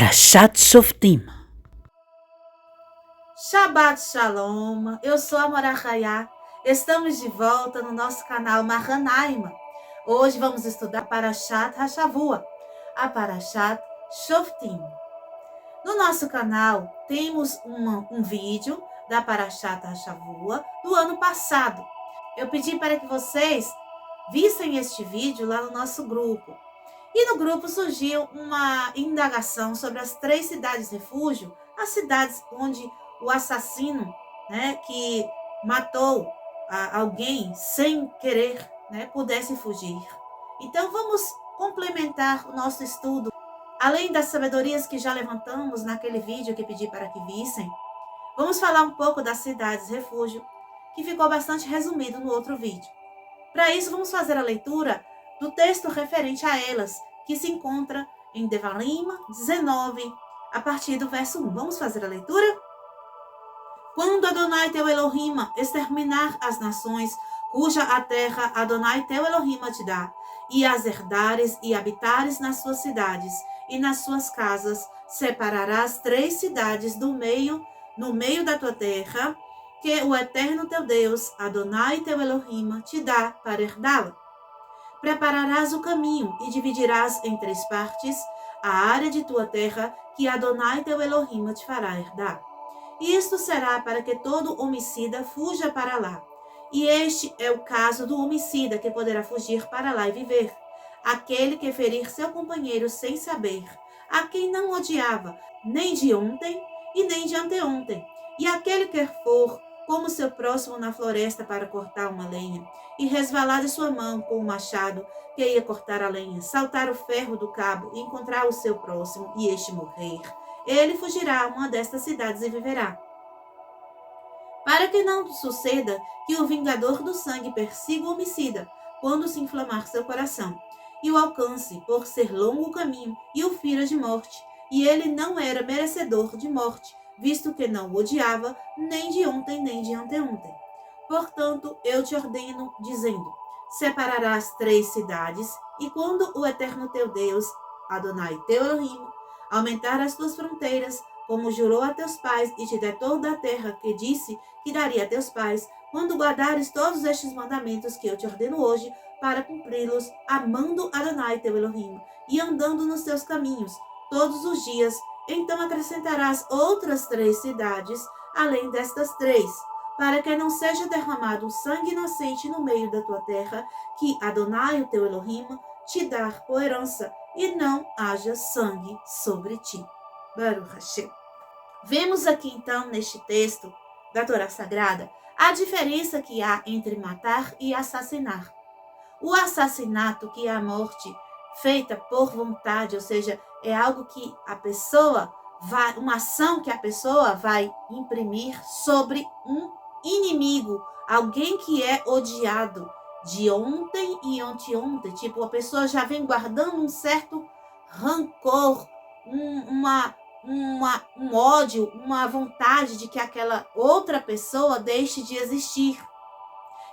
Parashat Shoftim. Shabbat Shalom, eu sou a Morachayá. Estamos de volta no nosso canal Mahanaima. Hoje vamos estudar Parashat Hashavua, a Parashat Shoftim. No nosso canal temos um vídeo da Parashat Hashavua do ano passado. Eu pedi para que vocês vissem este vídeo lá no nosso grupo. E no grupo surgiu uma indagação sobre as 3 cidades-refúgio, as cidades onde o assassino, que matou alguém sem querer, pudesse fugir. Então vamos complementar o nosso estudo. Além das sabedorias que já levantamos naquele vídeo que pedi para que vissem, vamos falar um pouco das cidades-refúgio, que ficou bastante resumido no outro vídeo. Para isso, vamos fazer a leitura do texto referente a elas, que se encontra em Devarim 19, a partir do verso 1. Vamos fazer a leitura? Quando Adonai teu Elohim exterminar as nações, cuja a terra Adonai teu Elohim te dá, e as herdares e habitares nas suas cidades e nas suas casas, separarás 3 cidades no meio da tua terra, que o eterno teu Deus, Adonai teu Elohim, te dá para herdá-la. Prepararás o caminho e dividirás em 3 partes a área de tua terra que Adonai teu Elohim te fará herdar. E isto será para que todo homicida fuja para lá. E este é o caso do homicida que poderá fugir para lá e viver. Aquele que ferir seu companheiro sem saber, a quem não odiava, nem de ontem e nem de anteontem. E aquele que for como seu próximo na floresta para cortar uma lenha, e resvalar de sua mão com o machado que ia cortar a lenha, saltar o ferro do cabo e encontrar o seu próximo, e este morrer, ele fugirá a uma destas cidades e viverá. Para que não suceda que o vingador do sangue persiga o homicida, quando se inflamar seu coração, e o alcance por ser longo o caminho, e o fira de morte, e ele não era merecedor de morte, visto que não o odiava, nem de ontem, nem de anteontem. Portanto, eu te ordeno, dizendo, separarás 3 cidades, e quando o eterno teu Deus, Adonai teu Elohim, aumentar as tuas fronteiras, como jurou a teus pais, e te der toda a terra que disse que daria a teus pais, quando guardares todos estes mandamentos que eu te ordeno hoje, para cumpri-los, amando Adonai teu Elohim, e andando nos teus caminhos, todos os dias, então acrescentarás outras 3 cidades, além destas 3, para que não seja derramado sangue inocente no meio da tua terra, que Adonai, o teu Elohim, te dá por herança, e não haja sangue sobre ti. Baruch Hashem. Vemos aqui então, neste texto da Torá Sagrada, a diferença que há entre matar e assassinar. O assassinato, que é a morte feita por vontade, ou seja, é algo que a pessoa uma ação que a pessoa vai imprimir sobre um inimigo, alguém que é odiado de ontem e anteontem, tipo, a pessoa já vem guardando um certo rancor, um ódio, uma vontade de que aquela outra pessoa deixe de existir.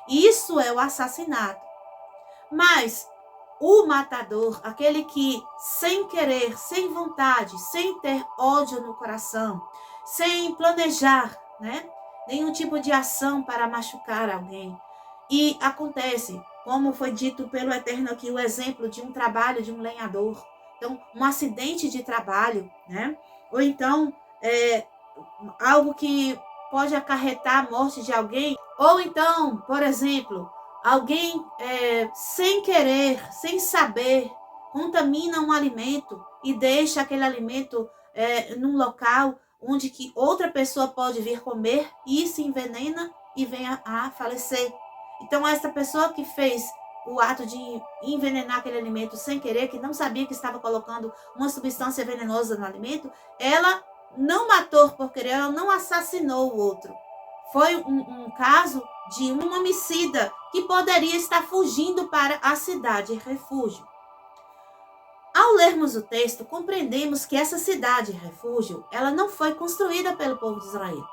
Isso é o assassinato. Mas o matador, aquele que sem querer, sem vontade, sem ter ódio no coração, sem planejar, nenhum tipo de ação para machucar alguém. E acontece, como foi dito pelo Eterno aqui, o exemplo de um trabalho de um lenhador. Então, um acidente de trabalho, ou então algo que pode acarretar a morte de alguém. Ou então, por exemplo, alguém sem querer, sem saber, contamina um alimento e deixa aquele alimento num local onde que outra pessoa pode vir comer e se envenena e venha a falecer. Então, essa pessoa que fez o ato de envenenar aquele alimento sem querer, que não sabia que estava colocando uma substância venenosa no alimento, ela não matou por querer, ela não assassinou o outro. Foi um caso de um homicida que poderia estar fugindo para a cidade-refúgio. Ao lermos o texto, compreendemos que essa cidade-refúgio, ela não foi construída pelo povo de Israel.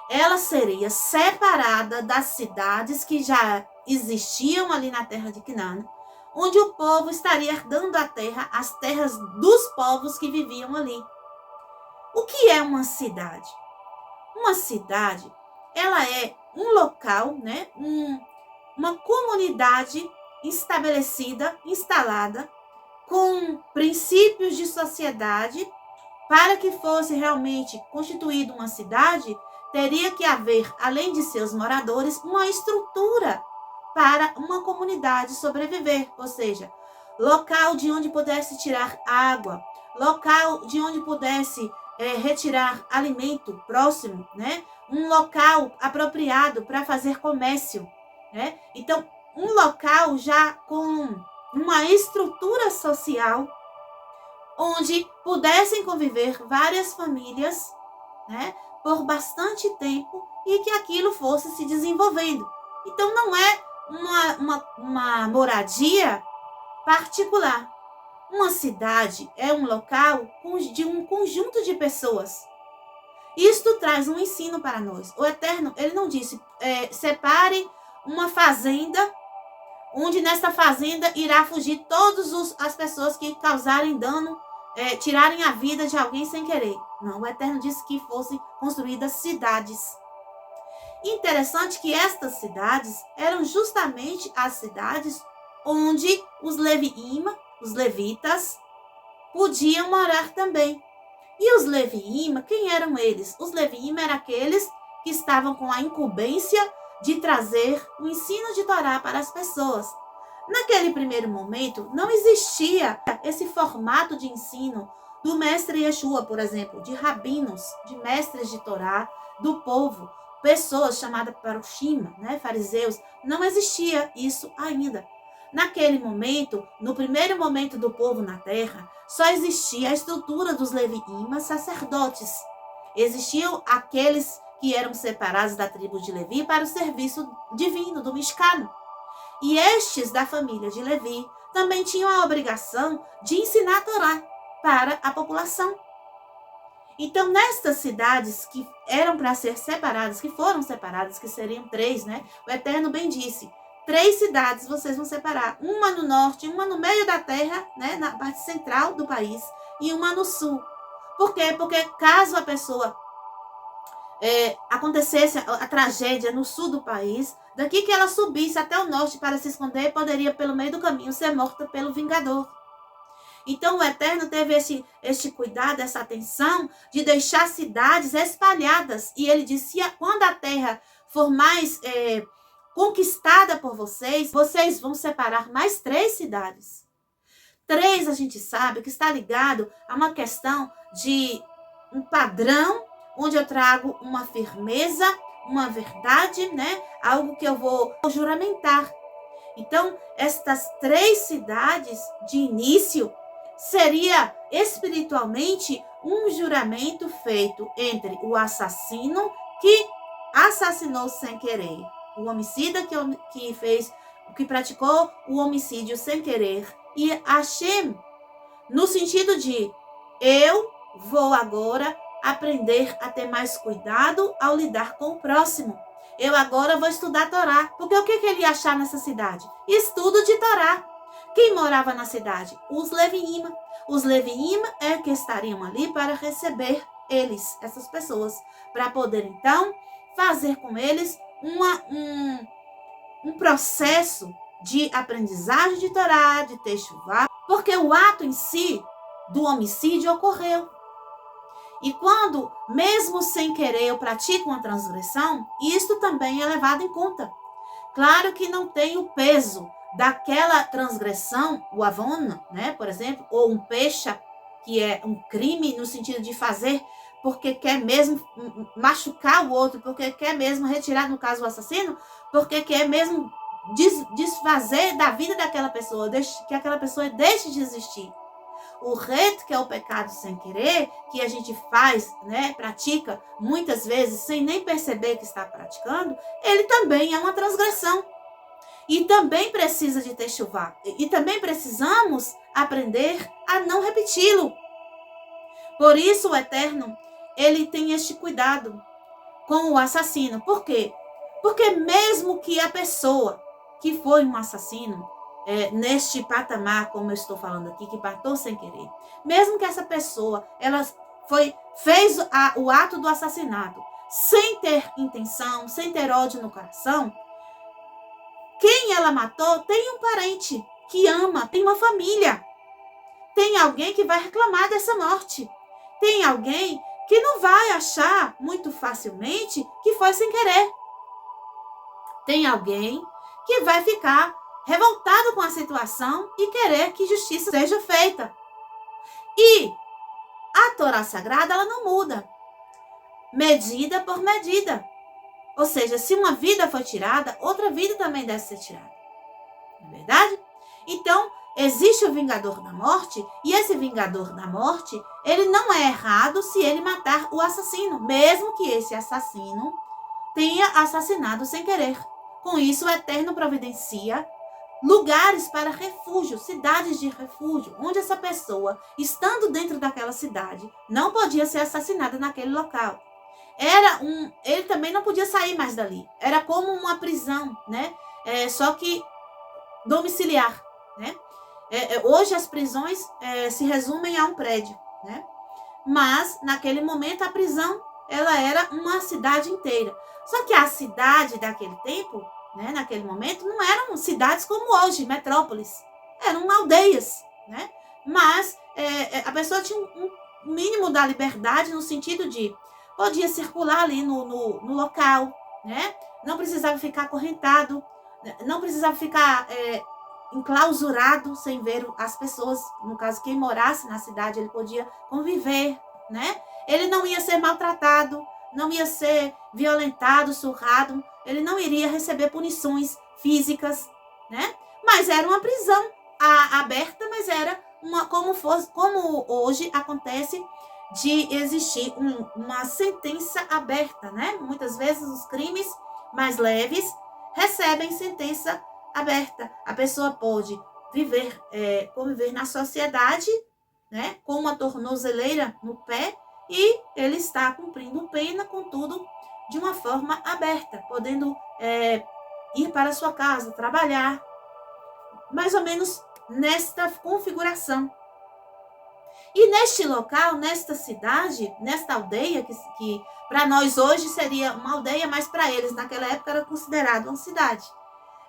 Ela seria separada das cidades que já existiam ali na terra de Canaã, onde o povo estaria herdando a terra, as terras dos povos que viviam ali. O que é uma cidade? Uma cidade, ela é um local, né? Uma comunidade estabelecida, instalada, com princípios de sociedade. Para que fosse realmente constituída uma cidade, teria que haver, além de seus moradores, uma estrutura para uma comunidade sobreviver, ou seja, local de onde pudesse tirar água, local de onde pudesse retirar alimento próximo, né? Um local apropriado para fazer comércio, né? Então, um local já com uma estrutura social onde pudessem conviver várias famílias, né, por bastante tempo e que aquilo fosse se desenvolvendo. Então, não é uma moradia particular. Uma cidade é um local de um conjunto de pessoas. Isto traz um ensino para nós. O Eterno, ele não disse, separe uma fazenda, onde nesta fazenda irá fugir todas as pessoas que causarem dano, tirarem a vida de alguém sem querer. Não, o Eterno disse que fossem construídas cidades. Interessante que estas cidades eram justamente as cidades onde os levitas, podiam morar também. E os leviim, quem eram eles? Os leviim eram aqueles que estavam com a incumbência de trazer o ensino de Torá para as pessoas. Naquele primeiro momento, não existia esse formato de ensino do mestre Yeshua, por exemplo, de rabinos, de mestres de Torá, do povo, pessoas chamadas Parushim, né, fariseus. Não existia isso ainda. Naquele momento, no primeiro momento do povo na terra, só existia a estrutura dos leviim, sacerdotes. Existiam aqueles que eram separados da tribo de Levi para o serviço divino do Mishkan. E estes da família de Levi também tinham a obrigação de ensinar a Torá para a população. Então, nestas cidades que eram para ser separadas, que foram separadas, que seriam 3, né? O Eterno bem disse, 3 cidades vocês vão separar. Uma no norte, uma no meio da terra, né? Na parte central do país, e uma no sul. Por quê? Porque caso a pessoa acontecesse a tragédia no sul do país, daqui que ela subisse até o norte para se esconder, poderia, pelo meio do caminho, ser morta pelo vingador. Então, o Eterno teve este cuidado, essa atenção de deixar cidades espalhadas. E ele disse, quando a terra for mais conquistada por vocês, vocês vão separar mais 3 cidades. 3, a gente sabe que está ligado a uma questão de um padrão, onde eu trago uma firmeza, uma verdade, né? Algo que eu vou juramentar. Então, estas 3 cidades de início seria espiritualmente um juramento feito entre o assassino que assassinou sem querer, o homicida que praticou o homicídio sem querer, e Hashem, no sentido de eu vou agora aprender a ter mais cuidado ao lidar com o próximo. Eu agora vou estudar a Torá. Porque o que ele ia achar nessa cidade? Estudo de Torá. Quem morava na cidade? Os leviim. Os leviim é que estariam ali para receber essas pessoas, para poder então fazer com eles um processo de aprendizagem de Torá, de Teshuvá, porque o ato em si do homicídio ocorreu. E quando, mesmo sem querer, eu pratico uma transgressão, isto também é levado em conta. Claro que não tem o peso daquela transgressão, o avon, né, por exemplo, ou um pecha, que é um crime no sentido de fazer porque quer mesmo machucar o outro, porque quer mesmo retirar, no caso, o assassino, porque quer mesmo desfazer da vida daquela pessoa, que aquela pessoa deixe de existir. O reto, que é o pecado sem querer, que a gente faz, né, pratica muitas vezes sem nem perceber que está praticando, ele também é uma transgressão. E também precisa de techuvá. E também precisamos aprender a não repeti-lo. Por isso o Eterno, ele tem este cuidado com o assassino. Por quê? Porque mesmo que a pessoa que foi um assassino, neste patamar, como eu estou falando aqui, que matou sem querer, mesmo que essa pessoa ela foi fez o ato do assassinato sem ter intenção, sem ter ódio no coração, quem ela matou tem um parente que ama, tem uma família. Tem alguém que vai reclamar dessa morte. Tem alguém que não vai achar muito facilmente que foi sem querer. Tem alguém que vai ficar revoltado com a situação e querer que justiça seja feita. E a Torá Sagrada, ela não muda. Medida por medida. Ou seja, se uma vida foi tirada, outra vida também deve ser tirada. Não é verdade? Então, existe o vingador da morte, e esse vingador da morte, ele não é errado se ele matar o assassino, mesmo que esse assassino tenha assassinado sem querer. Com isso, o Eterno providencia lugares para refúgio, cidades de refúgio, onde essa pessoa, estando dentro daquela cidade, não podia ser assassinada naquele local. Ele também não podia sair mais dali. Era como uma prisão, né? Só que domiciliar, né? Hoje as prisões se resumem a um prédio, né? Mas naquele momento a prisão ela era uma cidade inteira. Só que a cidade daquele tempo, né, naquele momento, não eram cidades como hoje, metrópoles. Eram aldeias, né? Mas a pessoa tinha um mínimo da liberdade no sentido de podia circular ali no local, né? Não precisava ficar acorrentado, não precisava ficar enclausurado sem ver as pessoas. No caso, quem morasse na cidade, ele podia conviver, né? Ele não ia ser maltratado, não ia ser violentado, surrado, ele não iria receber punições físicas, né? Mas era uma prisão aberta, mas era como hoje acontece de existir uma sentença aberta, né? Muitas vezes os crimes mais leves recebem sentença aberta. A pessoa pode conviver na sociedade, né? Com uma tornozeleira no pé, e ele está cumprindo pena, contudo, de uma forma aberta, podendo ir para a sua casa, trabalhar, mais ou menos nesta configuração. E neste local, nesta cidade, nesta aldeia, que para nós hoje seria uma aldeia, mas para eles naquela época era considerado uma cidade.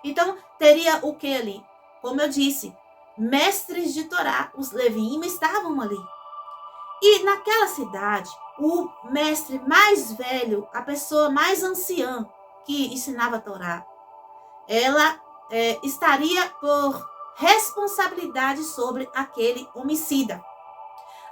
Então, teria o que ali? Como eu disse, mestres de Torá, os Leviim estavam ali. E naquela cidade, o mestre mais velho, a pessoa mais anciã que ensinava a Torá, ela estaria por responsabilidade sobre aquele homicida.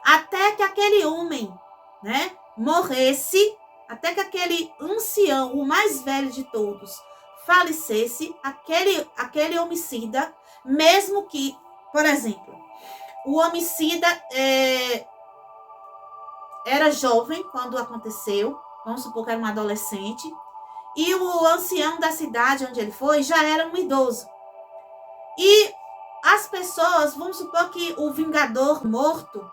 Até que aquele homem, né, morresse, até que aquele ancião, o mais velho de todos, falecesse, aquele homicida, mesmo que, por exemplo, o homicida era jovem quando aconteceu, vamos supor que era um adolescente, e o ancião da cidade onde ele foi já era um idoso. E as pessoas, vamos supor que o vingador morto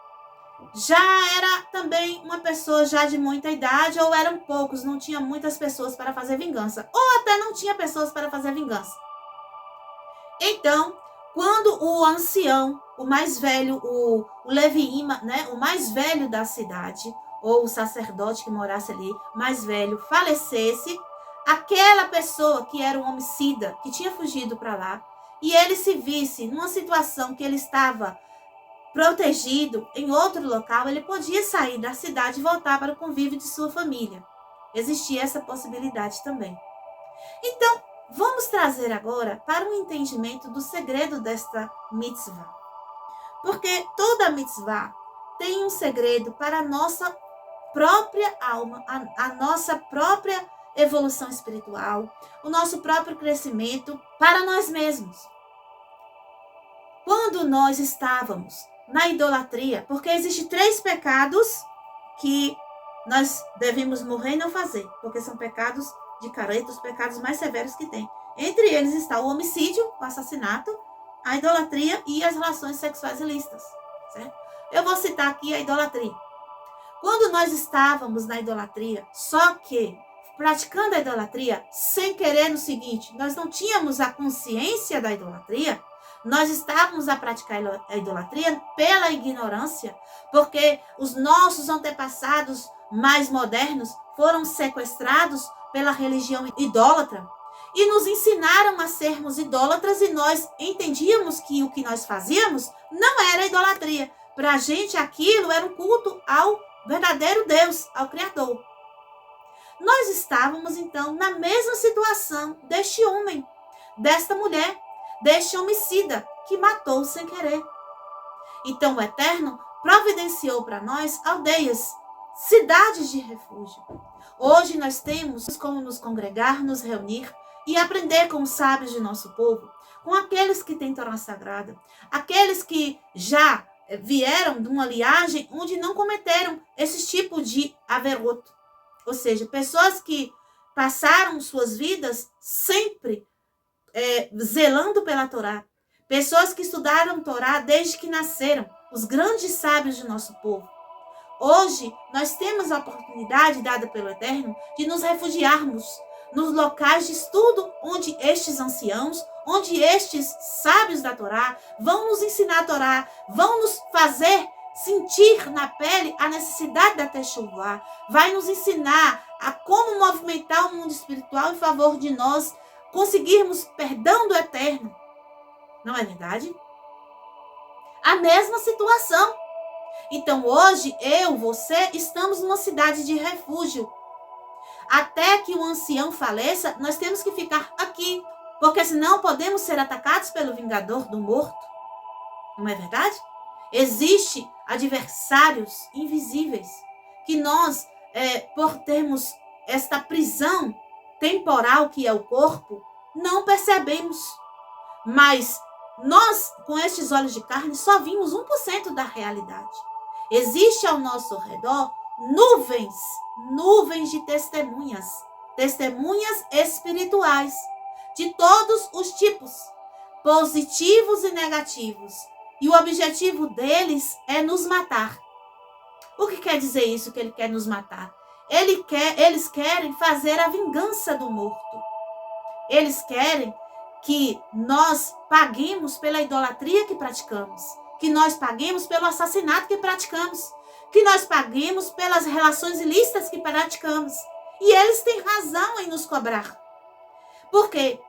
já era também uma pessoa já de muita idade, ou eram poucos, não tinha muitas pessoas para fazer vingança, ou até não tinha pessoas para fazer vingança. Então, quando o ancião, o mais velho, o Leviim, né, o mais velho da cidade, ou o sacerdote que morasse ali, mais velho, falecesse, aquela pessoa que era um homicida, que tinha fugido para lá, e ele se visse numa situação que ele estava protegido em outro local, ele podia sair da cidade e voltar para o convívio de sua família. Existia essa possibilidade também. Então, vamos trazer agora para um entendimento do segredo desta mitzvah. Porque toda mitzvah tem um segredo para a nossa própria alma, a nossa própria evolução espiritual, o nosso próprio crescimento para nós mesmos. Quando nós estávamos na idolatria, porque existem 3 pecados que nós devemos morrer e não fazer, porque são pecados de careta, os pecados mais severos que tem. Entre eles está o homicídio, o assassinato, a idolatria e as relações sexuais ilícitas, certo? Eu vou citar aqui a idolatria. Quando nós estávamos na idolatria, só que praticando a idolatria sem querer no seguinte, nós não tínhamos a consciência da idolatria, Nós estávamos a praticar a idolatria pela ignorância, porque os nossos antepassados mais modernos foram sequestrados pela religião idólatra e nos ensinaram a sermos idólatras, e nós entendíamos que o que nós fazíamos não era idolatria. Para a gente aquilo era um culto ao verdadeiro Deus, ao Criador. Nós estávamos então na mesma situação deste homem, desta mulher, deste homicida que matou sem querer. Então o Eterno providenciou para nós aldeias, cidades de refúgio. Hoje nós temos como nos congregar, nos reunir e aprender com os sábios de nosso povo, com aqueles que têm Torá Sagrada, aqueles que já vieram de uma linhagem onde não cometeram esse tipo de averoto. Ou seja, pessoas que passaram suas vidas sempre zelando pela Torá. Pessoas que estudaram Torá desde que nasceram, os grandes sábios de nosso povo. Hoje, nós temos a oportunidade dada pelo Eterno de nos refugiarmos nos locais de estudo onde estes anciãos, onde estes sábios da Torá vão nos ensinar a Torá, vão nos fazer sentir na pele a necessidade da Teshuvá, vai nos ensinar a como movimentar o mundo espiritual em favor de nós conseguirmos perdão do Eterno. Não é verdade? A mesma situação. Então hoje, você, estamos numa cidade de refúgio. Até que o ancião faleça, nós temos que ficar aqui, porque senão podemos ser atacados pelo vingador do morto. Não é verdade? Existem adversários invisíveis que nós, por termos esta prisão temporal que é o corpo, não percebemos. Mas nós, com estes olhos de carne, só vimos 1% da realidade. Existe ao nosso redor nuvens de testemunhas espirituais, de todos os tipos, positivos e negativos. E o objetivo deles é nos matar. O que quer dizer isso, que ele quer nos matar? Eles querem fazer a vingança do morto. Eles querem que nós paguemos pela idolatria que praticamos, que nós paguemos pelo assassinato que praticamos, que nós paguemos pelas relações ilícitas que praticamos. E eles têm razão em nos cobrar. Por quê?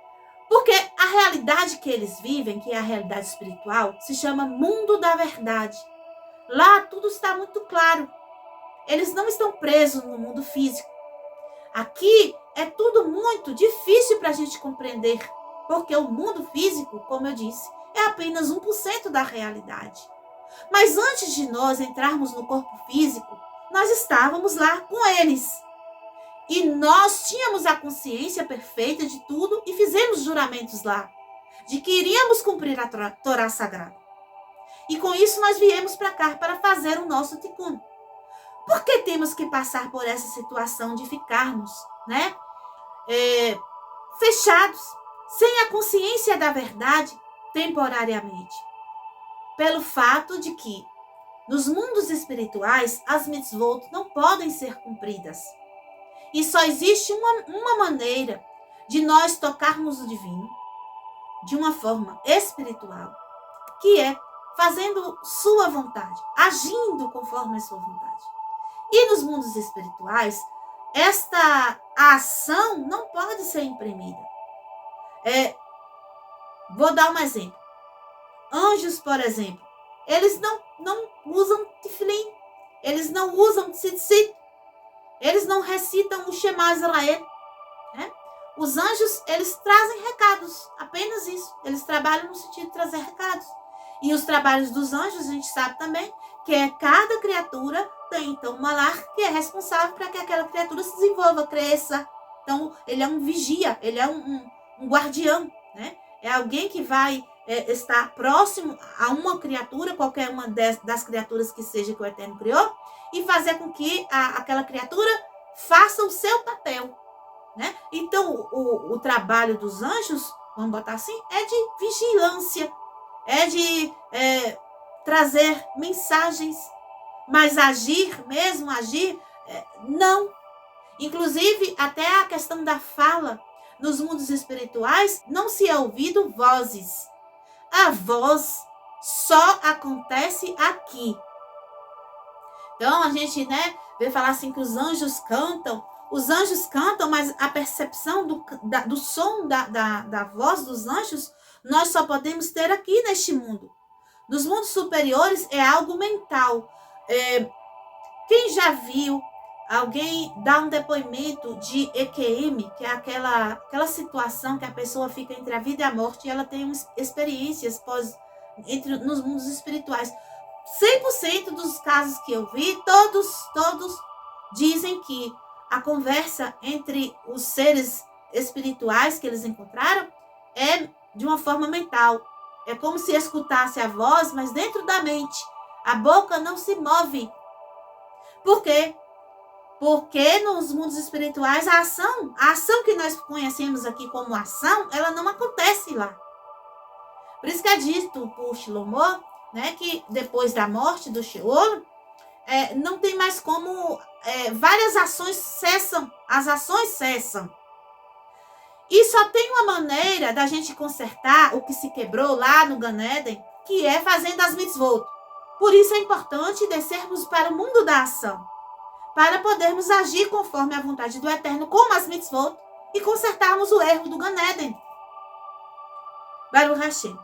Porque a realidade que eles vivem, que é a realidade espiritual, se chama mundo da verdade. Lá tudo está muito claro. Eles não estão presos no mundo físico. Aqui é tudo muito difícil para a gente compreender, porque o mundo físico, como eu disse, é apenas 1% da realidade. Mas antes de nós entrarmos no corpo físico, nós estávamos lá com eles. E nós tínhamos a consciência perfeita de tudo e fizemos juramentos lá, de que iríamos cumprir a Torá Sagrada. E com isso nós viemos para cá para fazer o nosso tikkun. Por que temos que passar por essa situação de ficarmos, fechados, sem a consciência da verdade temporariamente? Pelo fato de que nos mundos espirituais as mitzvot não podem ser cumpridas. E só existe uma maneira de nós tocarmos o divino de uma forma espiritual, que é fazendo sua vontade, agindo conforme a sua vontade. E nos mundos espirituais, esta ação não pode ser imprimida. Vou dar um exemplo. Anjos, por exemplo, eles não usam tefilim, eles não usam tzitzit, eles não recitam o Shema Israel. Os anjos, eles trazem recados, apenas isso. Eles trabalham no sentido de trazer recados. E os trabalhos dos anjos, a gente sabe também, que cada criatura tem, então, um malar que é responsável para que aquela criatura se desenvolva, cresça. Então, ele é um vigia, ele é um guardião, É alguém que vai estar próximo a uma criatura, qualquer uma das criaturas que seja que o Eterno criou, e fazer com que aquela criatura faça o seu papel, Então, o trabalho dos anjos, vamos botar assim, é de vigilância, é de trazer mensagens, mas agir, não. Inclusive, até a questão da fala, nos mundos espirituais, não se é ouvido vozes. A voz só acontece aqui. Então, a gente, vê falar assim que os anjos cantam. Os anjos cantam, mas a percepção do som da voz dos anjos, nós só podemos ter aqui neste mundo. Dos mundos superiores é algo mental. Quem já viu alguém dar um depoimento de EQM, que é aquela situação que a pessoa fica entre a vida e a morte, e ela tem experiências nos mundos espirituais. 100% dos casos que eu vi, todos dizem que a conversa entre os seres espirituais que eles encontraram é de uma forma mental. É como se escutasse a voz, mas dentro da mente. A boca não se move. Por quê? Porque nos mundos espirituais a ação que nós conhecemos aqui como ação, ela não acontece lá. Por isso que é dito por Shlomo, que depois da morte do Sheol, não tem mais como, várias ações cessam, as ações cessam. E só tem uma maneira da gente consertar o que se quebrou lá no Gan Eden, que é fazendo as mitzvot. Por isso é importante descermos para o mundo da ação, para podermos agir conforme a vontade do Eterno, como as mitzvot, e consertarmos o erro do Gan Eden. Baruch Hashem.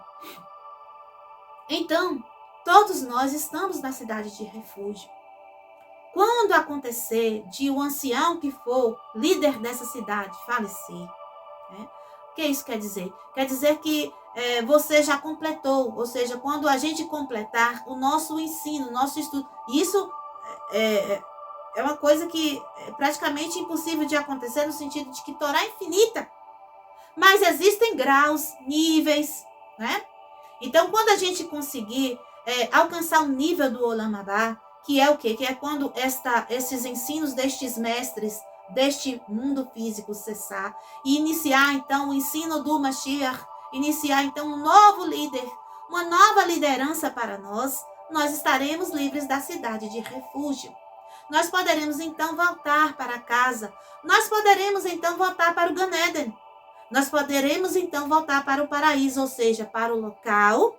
Então, todos nós estamos na cidade de refúgio. Quando acontecer de o ancião que for líder dessa cidade falecer, o que isso quer dizer? Quer dizer que você já completou, ou seja, quando a gente completar o nosso ensino, o nosso estudo, isso é uma coisa que é praticamente impossível de acontecer no sentido de que Torá é infinita. Mas existem graus, níveis, Então, quando a gente conseguir alcançar o nível do Olam Abá, que é o quê? Que é quando esses ensinos destes mestres, deste mundo físico cessar, e iniciar, então, o ensino do Mashiach, iniciar, então, um novo líder, uma nova liderança para nós estaremos livres da cidade de refúgio. Nós poderemos, então, voltar para casa. Nós poderemos, então, voltar para o Gan Eden. Nós poderemos, então, voltar para o paraíso, ou seja, para o local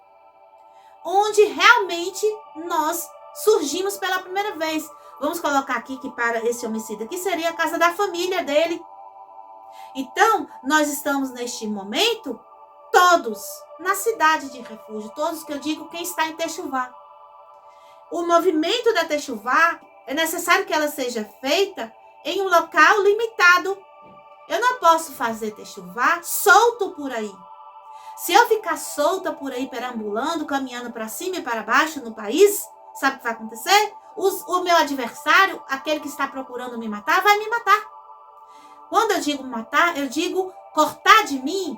onde realmente nós surgimos pela primeira vez. Vamos colocar aqui que para esse homicida aqui seria a casa da família dele. Então, nós estamos neste momento, todos, na cidade de refúgio. Todos que eu digo, quem está em Techuvá. O movimento da Techuvá, é necessário que ela seja feita em um local limitado. Eu não posso fazer Techuvá solto por aí. Se eu ficar solta por aí, perambulando, caminhando para cima e para baixo no país, sabe o que vai acontecer? O meu adversário, aquele que está procurando me matar, vai me matar. Quando eu digo matar, eu digo cortar de mim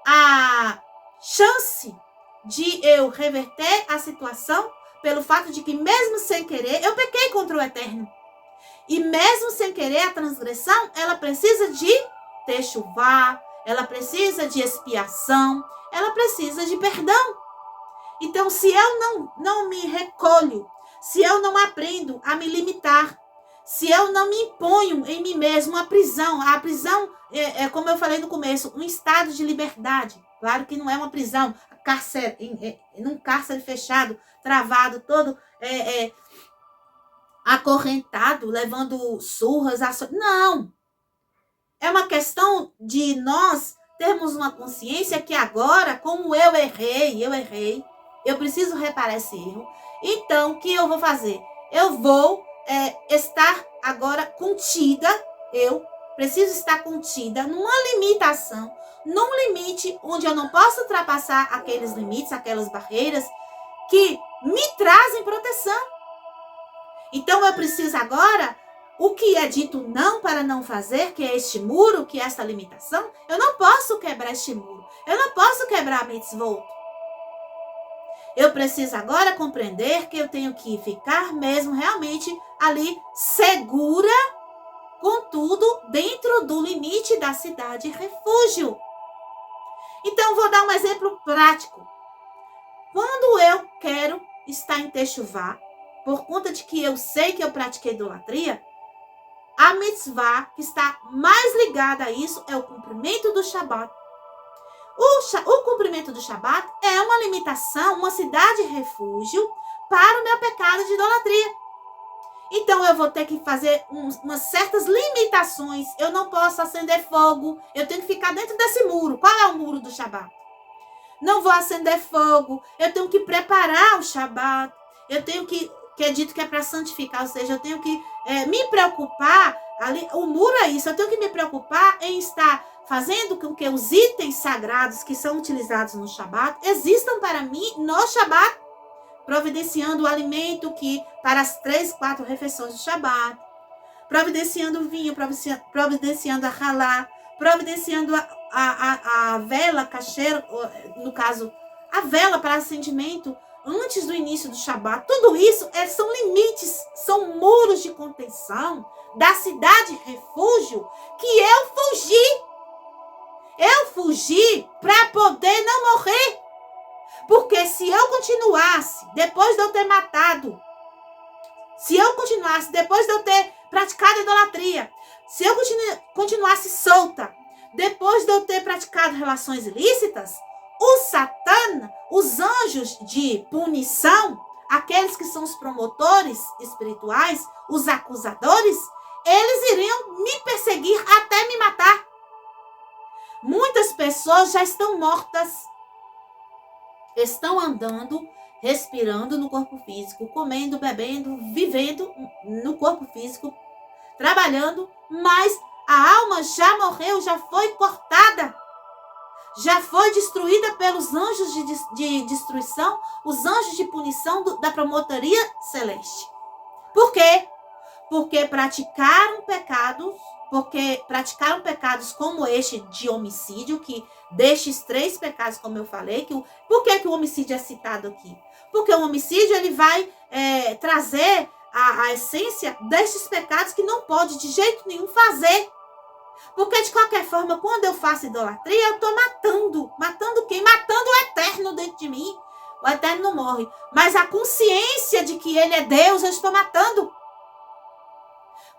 a chance de eu reverter a situação pelo fato de que, mesmo sem querer, eu pequei contra o Eterno. E mesmo sem querer, a transgressão, ela precisa de techuvá, ela precisa de expiação, ela precisa de perdão. Então, se eu não me recolho, se eu não aprendo a me limitar, se eu não me imponho em mim mesmo a prisão é como eu falei no começo, um estado de liberdade. Claro que não é uma prisão, num cárcere fechado, travado, todo acorrentado, levando surras, não. É uma questão de nós termos uma consciência que agora, como eu errei, eu preciso reparar esse erro. Então, o que eu vou fazer? Eu vou estar agora contida, eu preciso estar contida numa limitação, num limite onde eu não posso ultrapassar aqueles limites, aquelas barreiras que me trazem proteção. Então, eu preciso agora, o que é dito não para não fazer, que é este muro, que é esta limitação, eu não posso quebrar este muro. Eu não posso quebrar a mitzvot. Eu preciso agora compreender que eu tenho que ficar mesmo realmente ali segura, contudo, dentro do limite da cidade refúgio. Então, vou dar um exemplo prático. Quando eu quero estar em Techuvá, por conta de que eu sei que eu pratiquei idolatria, a mitzvah que está mais ligada a isso é o cumprimento do Shabat. O cumprimento do Shabat é uma limitação, uma cidade-refúgio para o meu pecado de idolatria. Então, eu vou ter que fazer umas certas limitações. Eu não posso acender fogo. Eu tenho que ficar dentro desse muro. Qual é o muro do Shabat? Não vou acender fogo. Eu tenho que preparar o Shabat. Eu tenho que é dito que é para santificar. Ou seja, eu tenho que me preocupar. Ali, o muro é isso. Eu tenho que me preocupar em estar fazendo com que os itens sagrados que são utilizados no Shabat existam para mim no Shabat. Providenciando o alimento para as 3, 4 refeições do Shabat, providenciando o vinho, providenciando a halá, providenciando a vela kasher, no caso, a vela para acendimento antes do início do Shabat. Tudo isso são limites, são muros de contenção da cidade refúgio que eu fugi. Eu fugi para poder não morrer. Porque se eu continuasse, depois de eu ter matado, se eu continuasse, depois de eu ter praticado idolatria, se eu continuasse solta, depois de eu ter praticado relações ilícitas, o Satã, os anjos de punição, aqueles que são os promotores espirituais, os acusadores, eles iriam me perseguir até me matar. Muitas pessoas já estão mortas. Estão andando, respirando no corpo físico, comendo, bebendo, vivendo no corpo físico, trabalhando, mas a alma já morreu, já foi cortada, já foi destruída pelos anjos de destruição, os anjos de punição da promotoria celeste. Por quê? Porque praticaram pecados como este de homicídio, que destes 3 pecados, como eu falei, por que o homicídio é citado aqui? Porque o homicídio ele vai trazer a essência destes pecados que não pode de jeito nenhum fazer. Porque, de qualquer forma, quando eu faço idolatria, eu estou matando. Matando quem? Matando o eterno dentro de mim. O eterno não morre. Mas a consciência de que ele é Deus, eu estou matando.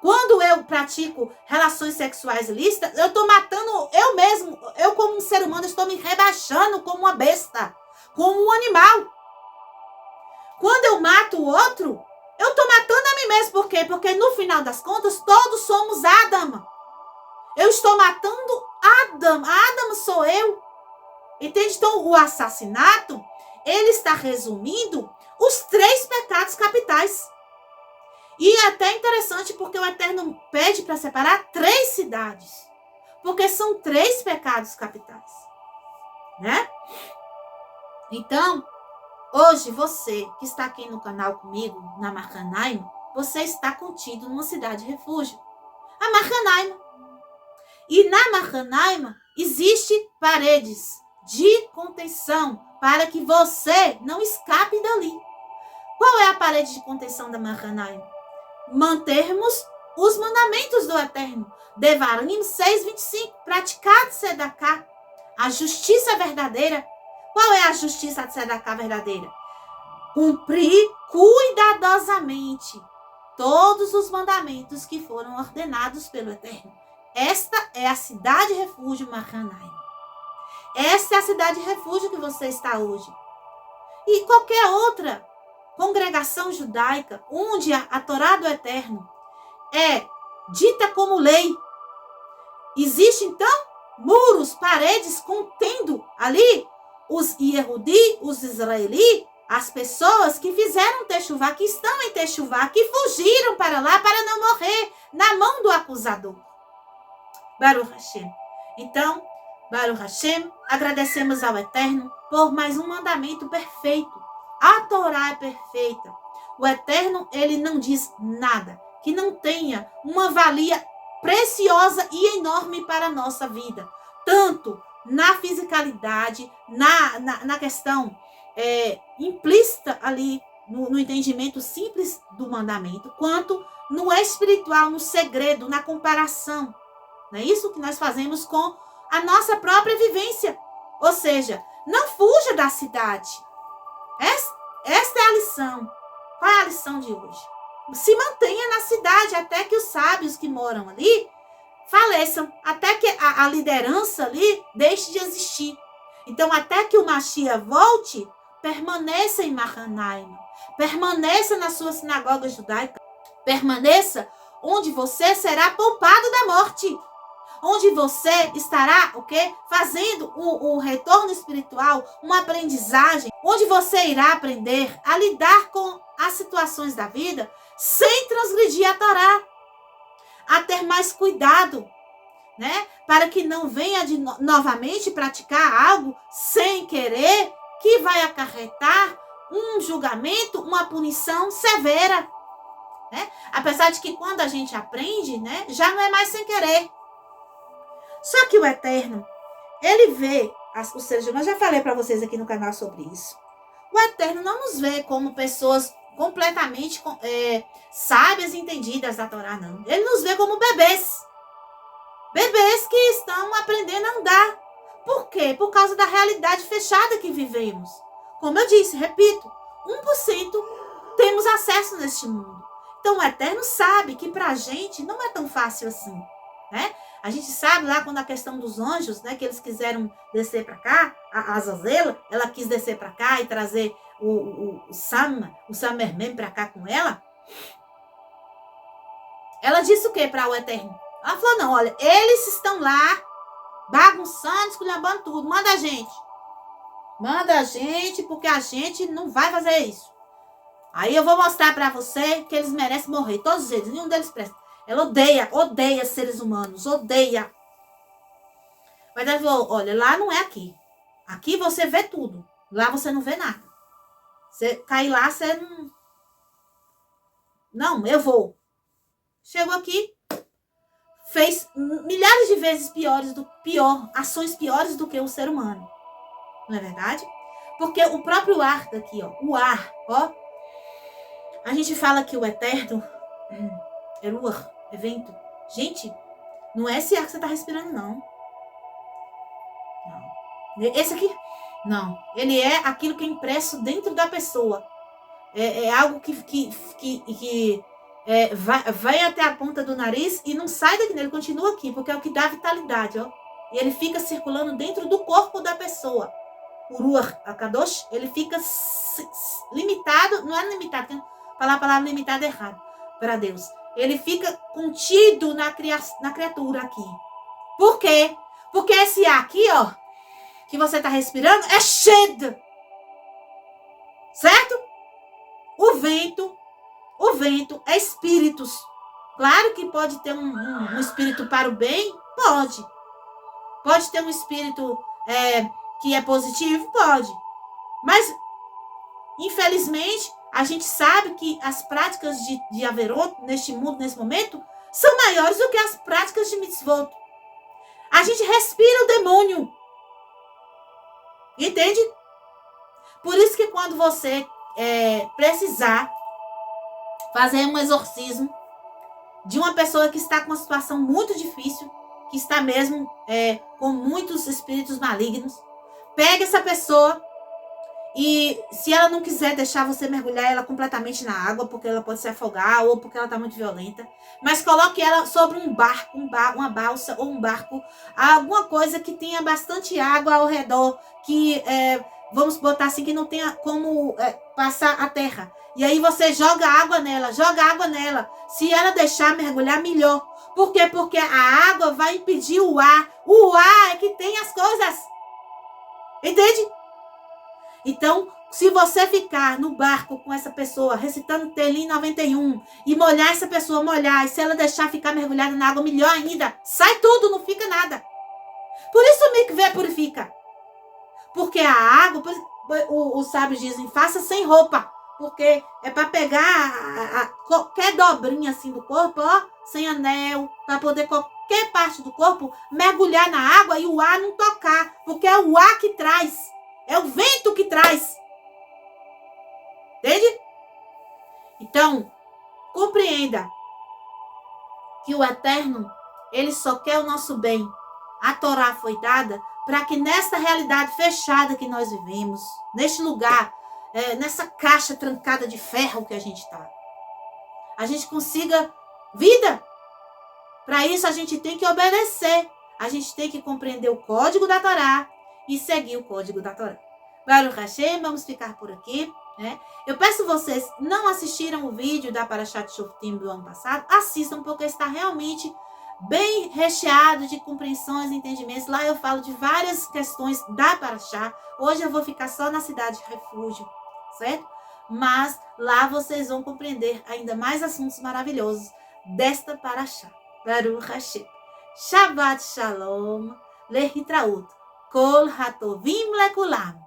Quando eu pratico relações sexuais ilícitas, eu estou matando eu mesmo. Eu, como um ser humano, estou me rebaixando como uma besta, como um animal. Quando eu mato o outro, eu estou matando a mim mesmo. Por quê? Porque, no final das contas, todos somos Adão. Eu estou matando Adão. Adão sou eu. Entende? Então, o assassinato, ele está resumindo os 3 pecados capitais. E é até interessante porque o Eterno pede para separar 3 cidades. Porque são 3 pecados capitais. Né? Então, hoje você que está aqui no canal comigo, na Mahanaim, você está contido numa cidade refúgio. A Mahanaim. E na Mahanaim existe paredes de contenção para que você não escape dali. Qual é a parede de contenção da Mahanaim? Mantermos os mandamentos do Eterno. Devarim 6:25. Praticar Tzedaká, a justiça verdadeira. Qual é a justiça de Tzedaká verdadeira? Cumprir cuidadosamente todos os mandamentos que foram ordenados pelo Eterno. Esta é a cidade refúgio Mahanaim. Esta é a cidade refúgio que você está hoje. E qualquer outra congregação judaica, onde a Torá do Eterno é dita como lei, existe então muros, paredes contendo ali os Yehudi, os israeli, as pessoas que fizeram techuvá, que estão em techuvá, que fugiram para lá para não morrer na mão do acusador. Baruch Hashem. Então, Baruch Hashem, agradecemos ao Eterno por mais um mandamento perfeito. A Torá é perfeita. O Eterno, ele não diz nada que não tenha uma valia preciosa e enorme para a nossa vida. Tanto na fisicalidade, na questão implícita ali, no entendimento simples do mandamento, quanto no espiritual, no segredo, na comparação. Não é isso que nós fazemos com a nossa própria vivência. Ou seja, não fuja da cidade. Esta é a lição. Qual é a lição de hoje? Se mantenha na cidade até que os sábios que moram ali faleçam, até que a liderança ali deixe de existir. Então, até que o Mashiach volte, permaneça em Mahanaim. Permaneça na sua sinagoga judaica. Permaneça onde você será poupado da morte. Onde você estará, o quê? Fazendo o retorno espiritual, uma aprendizagem, onde você irá aprender a lidar com as situações da vida sem transgredir a Torá, a ter mais cuidado, né? Para que não venha novamente praticar algo sem querer, que vai acarretar um julgamento, uma punição severa, né? Apesar de que quando a gente aprende, né, já não é mais sem querer. Só que o Eterno, ele vê os seres humanos, eu já falei para vocês aqui no canal sobre isso. O Eterno não nos vê como pessoas completamente sábias e entendidas da Torá, não. Ele nos vê como bebês. Bebês que estão aprendendo a andar. Por quê? Por causa da realidade fechada que vivemos. Como eu disse, repito, 1% temos acesso neste mundo. Então o Eterno sabe que para a gente não é tão fácil assim, né? A gente sabe lá quando a questão dos anjos, né, que eles quiseram descer para cá, a Azazela, ela quis descer para cá e trazer o Samermen para cá com ela. Ela disse o que para o Eterno? Ela falou, não, olha, eles estão lá bagunçando, esculhambando tudo, manda a gente. Manda a gente, porque a gente não vai fazer isso. Aí eu vou mostrar para você que eles merecem morrer, todos eles, nenhum deles presta. Ela odeia seres humanos, odeia. Mas ela falou, olha, lá não é aqui. Aqui você vê tudo. Lá você não vê nada. Você cair lá, você não... Não, eu vou. Chegou aqui, fez milhares de vezes ações piores do que o ser humano. Não é verdade? Porque o próprio ar daqui, ó, o ar, ó. A gente fala que o Eterno é ruach, é vento. Gente, não é esse ar que você tá respirando, não. Não. Esse aqui, não. Ele é aquilo que é impresso dentro da pessoa. É algo que vai até a ponta do nariz e não sai daqui, ele continua aqui, porque é o que dá vitalidade, ó. E ele fica circulando dentro do corpo da pessoa. O Ruach HaKadosh, ele fica limitado, não é limitado, falar a palavra limitada errado para Deus. Ele fica contido na criatura aqui. Por quê? Porque esse ar aqui, ó, que você está respirando, é Shed. Certo? O vento é espíritos. Claro que pode ter um espírito para o bem, pode. Pode ter um espírito que é positivo, pode. Mas, infelizmente, a gente sabe que as práticas de Averot neste mundo, nesse momento, são maiores do que as práticas de Mitzvot. A gente respira o demônio. Entende? Por isso que quando você precisar fazer um exorcismo de uma pessoa que está com uma situação muito difícil, que está mesmo com muitos espíritos malignos, pega essa pessoa e se ela não quiser deixar você mergulhar ela completamente na água, porque ela pode se afogar ou porque ela está muito violenta, mas coloque ela sobre um barco, uma balsa ou um barco, alguma coisa que tenha bastante água ao redor, que vamos botar assim, que não tenha como passar a terra. E aí você joga água nela. Se ela deixar mergulhar, melhor. Por quê? Porque a água vai impedir o ar. O ar é que tem as coisas. Entende? Então, se você ficar no barco com essa pessoa, recitando Telim 91, e molhar essa pessoa, molhar, e se ela deixar ficar mergulhada na água, melhor ainda. Sai tudo, não fica nada. Por isso o mikvé purifica. Porque a água, os sábios dizem, faça sem roupa. Porque é para pegar qualquer dobrinha assim do corpo, ó, sem anel, para poder qualquer parte do corpo mergulhar na água e o ar não tocar. Porque é o ar que traz. É o vento que traz. Entende? Então, compreenda que o Eterno, ele só quer o nosso bem. A Torá foi dada para que nesta realidade fechada que nós vivemos, neste lugar, nessa caixa trancada de ferro que a gente está, a gente consiga vida. Para isso a gente tem que obedecer. A gente tem que compreender o código da Torá e seguir o código da Torá. Baruch Hashem, vamos ficar por aqui, né? Eu peço vocês, não assistiram o vídeo da Parashat Shoftim do ano passado, assistam, porque está realmente bem recheado de compreensões e entendimentos. Lá eu falo de várias questões da Parashá. Hoje eu vou ficar só na cidade de refúgio, certo? Mas lá vocês vão compreender ainda mais assuntos maravilhosos desta Parashá. Baruch Hashem. Shabbat Shalom. Lehitraut. Kol Hatovim Lekulam.